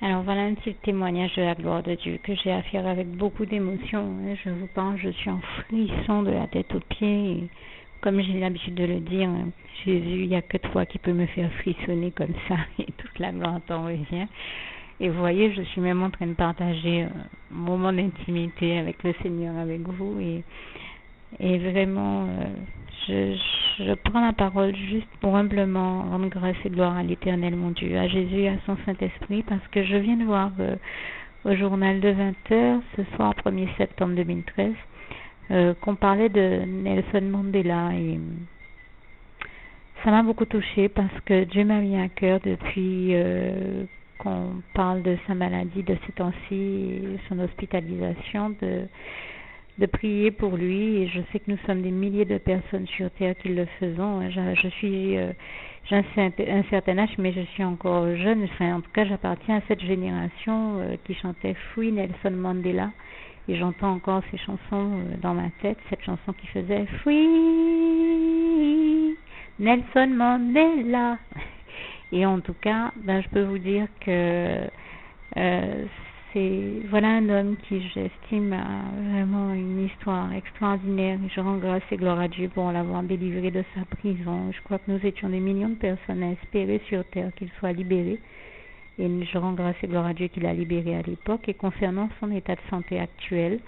Alors voilà un petit témoignage de la gloire de Dieu que j'ai à faire avec beaucoup d'émotion. Je vous parle, je suis en frisson de la tête aux pieds. Et comme j'ai l'habitude de le dire, Jésus, il n'y a que toi qui peux me faire frissonner comme ça et toute la gloire t'en revient. Et vous voyez, je suis même en train de partager un moment d'intimité avec le Seigneur, avec vous. Et vraiment, je prends la parole juste pour humblement rendre grâce et gloire à l'Éternel, mon Dieu, à Jésus et à son Saint-Esprit, parce que je viens de voir au journal de 20h, ce soir, 1er septembre 2013, qu'on parlait de Nelson Mandela. Et ça m'a beaucoup touchée parce que Dieu m'a mis à cœur depuis qu'on parle de sa maladie, de ces temps-ci, son hospitalisation, de prier pour lui. Et je sais que nous sommes des milliers de personnes sur terre qui le faisons. J'ai un certain âge, mais je suis encore jeune. Enfin, en tout cas, j'appartiens à cette génération qui chantait Free Nelson Mandela. Et j'entends encore ces chansons dans ma tête, cette chanson qui faisait Free Nelson Mandela. Et en tout cas, je peux vous dire que voilà un homme qui, j'estime, a vraiment une histoire extraordinaire. Et je rends grâce et gloire à Dieu pour l'avoir délivré de sa prison. Je crois que nous étions des millions de personnes à espérer sur terre qu'il soit libéré. Et je rends grâce et gloire à Dieu qu'il a libéré à l'époque. Et concernant son état de santé actuel,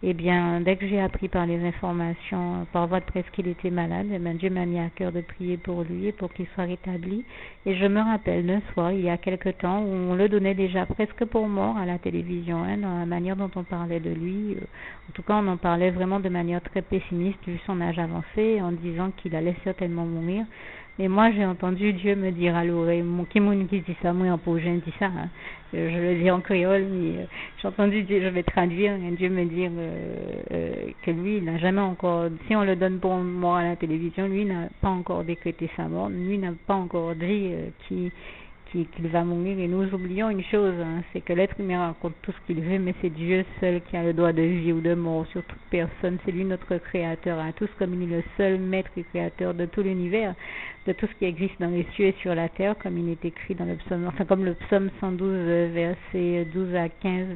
eh bien, dès que j'ai appris par les informations, par voie de presse qu'il était malade, eh bien, Dieu m'a mis à cœur de prier pour lui et pour qu'il soit rétabli. Et je me rappelle d'un soir, il y a quelque temps, où on le donnait déjà presque pour mort à la télévision, dans la manière dont on parlait de lui. En tout cas, on en parlait vraiment de manière très pessimiste, vu son âge avancé, en disant qu'il allait certainement mourir. Mais moi, j'ai entendu Dieu me dire à l'oreille, mon Kimoun qui dit ça, moi en pauvre, dit ça, je le dis en créole, mais j'ai entendu Dieu, je vais traduire, Dieu me dire que lui, il n'a jamais encore, si on le donne pour mort à la télévision, lui n'a pas encore décrété sa mort, lui n'a pas encore dit qu'il va mourir. Et nous oublions une chose, c'est que l'être humain raconte tout ce qu'il veut, mais c'est Dieu seul qui a le droit de vie ou de mort sur toute personne. C'est lui notre créateur à tous, comme il est le seul maître et créateur de tout l'univers, de tout ce qui existe dans les cieux et sur la terre, comme il est écrit dans le psaume, enfin comme le psaume 112, versets 12 à 15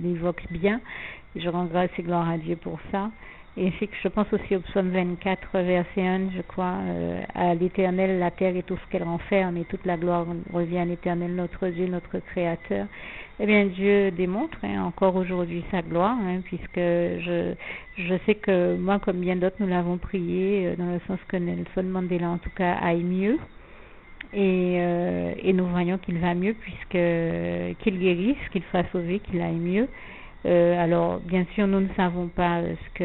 l'évoque bien. Je rends grâce et gloire à Dieu pour ça. Et ainsi que je pense aussi au psaume 24, verset 1, je crois, à l'Éternel, la terre et tout ce qu'elle renferme, et toute la gloire revient à l'Éternel, notre Dieu, notre Créateur. Eh bien, Dieu démontre encore aujourd'hui sa gloire, puisque je sais que moi, comme bien d'autres, nous l'avons prié, dans le sens que Nelson Mandela, en tout cas, aille mieux. Et nous voyons qu'il va mieux, qu'il guérisse, qu'il soit sauvé, qu'il aille mieux. Alors, bien sûr, nous ne savons pas ce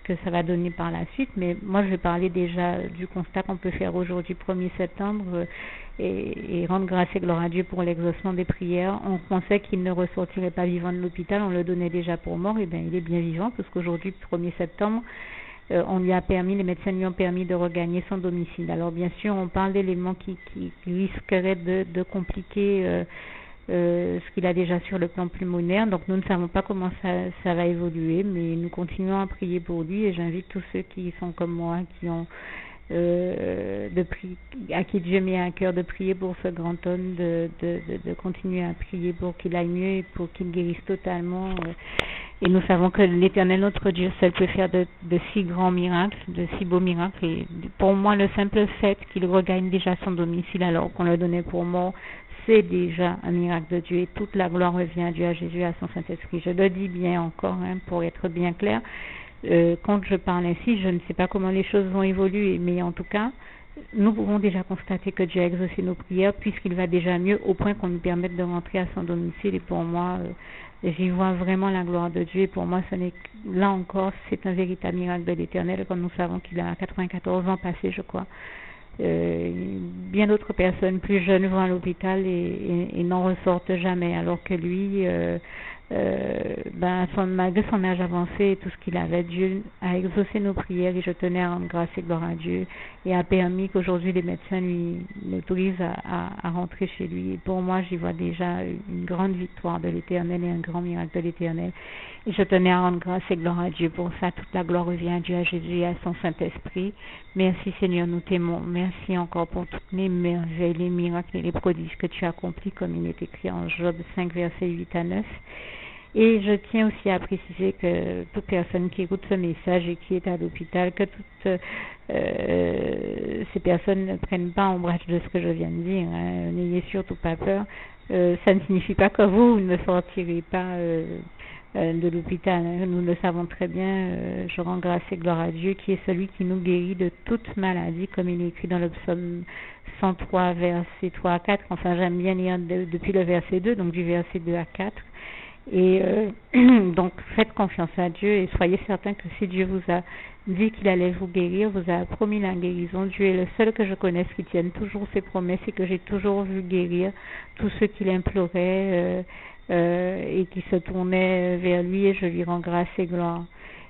que ça va donner par la suite, mais moi, je vais parler déjà du constat qu'on peut faire aujourd'hui, 1er septembre, et rendre grâce et gloire à Dieu pour l'exaucement des prières. On pensait qu'il ne ressortirait pas vivant de l'hôpital, on le donnait déjà pour mort, et bien, il est bien vivant, parce qu'aujourd'hui, 1er septembre, on lui a permis, les médecins lui ont permis de regagner son domicile. Alors, bien sûr, on parle d'éléments qui risqueraient de compliquer ce qu'il a déjà sur le plan pulmonaire. Donc nous ne savons pas comment ça va évoluer, mais nous continuons à prier pour lui, et j'invite tous ceux qui sont comme moi, qui ont à qui Dieu met à cœur de prier pour ce grand homme, de continuer à prier pour qu'il aille mieux et pour qu'il guérisse totalement. Et nous savons que l'Éternel, notre Dieu seul, peut faire de si grands miracles, de si beaux miracles. Et pour moi, le simple fait qu'il regagne déjà son domicile alors qu'on le donnait pour mort, c'est déjà un miracle de Dieu, et toute la gloire revient à Dieu, à Jésus, à son Saint-Esprit. Je le dis bien encore, pour être bien clair. Quand je parle ainsi, je ne sais pas comment les choses vont évoluer, mais en tout cas, nous pouvons déjà constater que Dieu a exaucé nos prières, puisqu'il va déjà mieux, au point qu'on nous permette de rentrer à son domicile. Et pour moi, j'y vois vraiment la gloire de Dieu, et pour moi, là encore, c'est un véritable miracle de l'Éternel, comme nous savons qu'il a 94 ans passés, je crois. Bien d'autres personnes plus jeunes vont à l'hôpital et n'en ressortent jamais, alors que lui, malgré son âge avancé et tout ce qu'il avait, Dieu a exaucé nos prières et je tenais à rendre grâce et gloire à Dieu et a permis qu'aujourd'hui les médecins lui l'autorisent à rentrer chez lui. Et pour moi, j'y vois déjà une grande victoire de l'Éternel et un grand miracle de l'Éternel. Et je tenais à rendre grâce et gloire à Dieu pour ça. Toute la gloire revient à Dieu, à Jésus et à son Saint-Esprit. Merci Seigneur, nous t'aimons. Merci encore pour toutes les merveilles, les miracles et les prodiges que tu as accomplis comme il est écrit en Job 5, versets 8 à 9. Et je tiens aussi à préciser que toute personne qui écoute ce message et qui est à l'hôpital, que toutes ces personnes ne prennent pas ombrage de ce que je viens de dire. Hein. N'ayez surtout pas peur. Ça ne signifie pas que vous ne sortirez pas de l'hôpital. Hein. Nous le savons très bien. Je rends grâce et gloire à Dieu qui est celui qui nous guérit de toute maladie, comme il est écrit dans le psaume 103, versets 3 à 4. Enfin, j'aime bien lire depuis le verset 2, donc du verset 2 à 4. Et donc faites confiance à Dieu et soyez certains que si Dieu vous a dit qu'il allait vous guérir, vous a promis la guérison. Dieu est le seul que je connaisse qui tienne toujours ses promesses et que j'ai toujours vu guérir tous ceux qui l'imploraient et qui se tournaient vers lui, et je lui rends grâce et gloire.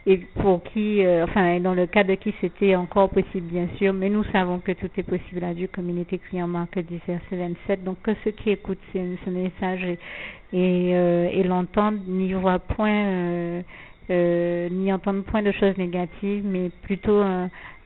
Et pour qui, dans le cas de qui c'était encore possible bien sûr, mais nous savons que tout est possible à Dieu comme il est écrit en Marc 10 verset 27. Donc que ceux qui écoutent ce message et l'entendent n'y voient point, n'y entendent point de choses négatives, mais plutôt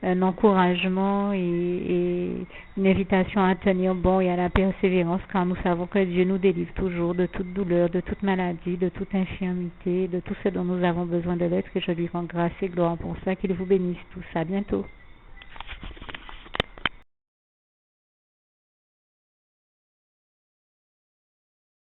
un encouragement et une invitation à tenir bon et à la persévérance, car nous savons que Dieu nous délivre toujours de toute douleur, de toute maladie, de toute infirmité, de tout ce dont nous avons besoin de l'être, et je lui rends grâce et gloire pour ça. Qu'il vous bénisse tous. À bientôt.